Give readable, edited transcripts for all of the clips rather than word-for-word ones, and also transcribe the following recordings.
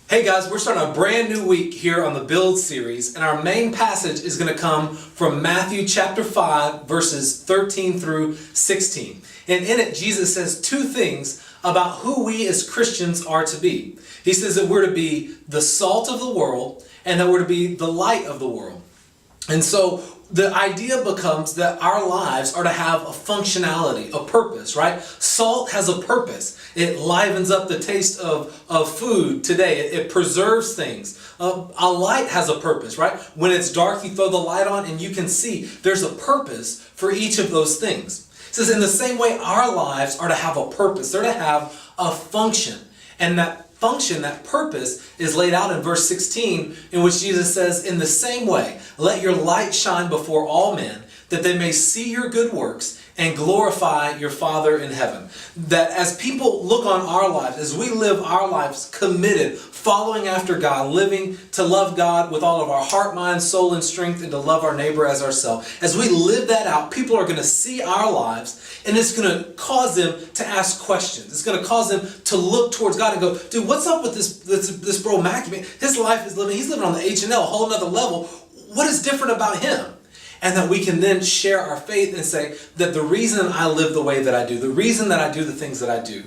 Hey guys, we're starting a brand new week here on the Build series, and our main passage is going to come from Matthew chapter 5, verses 13 through 16. And in it, Jesus says two things about who we as Christians are to be. He says that we're to be the salt of the world, and that we're to be the light of the world. And so the idea becomes that our lives are to have a functionality, a purpose, right? Salt has a purpose. It livens up the taste of food today. It preserves things. A light has a purpose, right? When it's dark, you throw the light on and you can see there's a purpose for each of those things. It says in the same way, our lives are to have a purpose. They're to have a function. And that function, that purpose, is laid out in verse 16, in which Jesus says, in the same way, let your light shine before all men, that they may see your good works and glorify your Father in heaven. That as people look on our lives, as we live our lives committed, following after God, living to love God with all of our heart, mind, soul, and strength, and to love our neighbor as ourselves, as we live that out, people are going to see our lives, and it's going to cause them to ask questions. It's going to cause them to look towards God and go, dude, what's up with this bro Mac? His life is living, he's living on the H&L, a whole nother level. What is different about him? And that we can then share our faith and say that the reason I live the way that I do, the reason that I do the things that I do,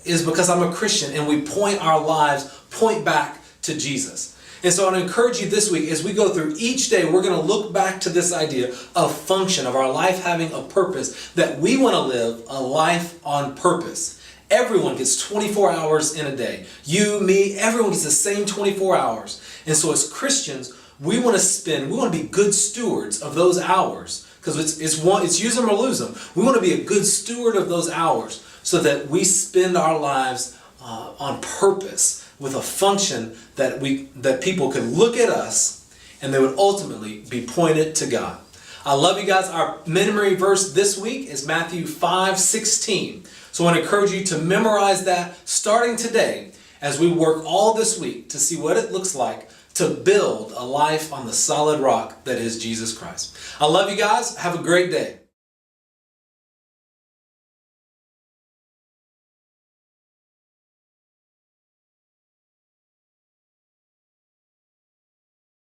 is because I'm a Christian, and we point our lives, point back to Jesus. And so I want to encourage you this week, as we go through each day, we're going to look back to this idea of function, of our life having a purpose, that we want to live a life on purpose. Everyone gets 24 hours in a day. You, me, everyone gets the same 24 hours. And so as Christians, we want to be good stewards of those hours, because it's use them or lose them. We want to be a good steward of those hours so that we spend our lives on purpose with a function that people could look at us and they would ultimately be pointed to God. I love you guys. Our memory verse this week is Matthew 5:16. So I want to encourage you to memorize that starting today as we work all this week to see what it looks like to build a life on the solid rock that is Jesus Christ. I love you guys. Have a great day.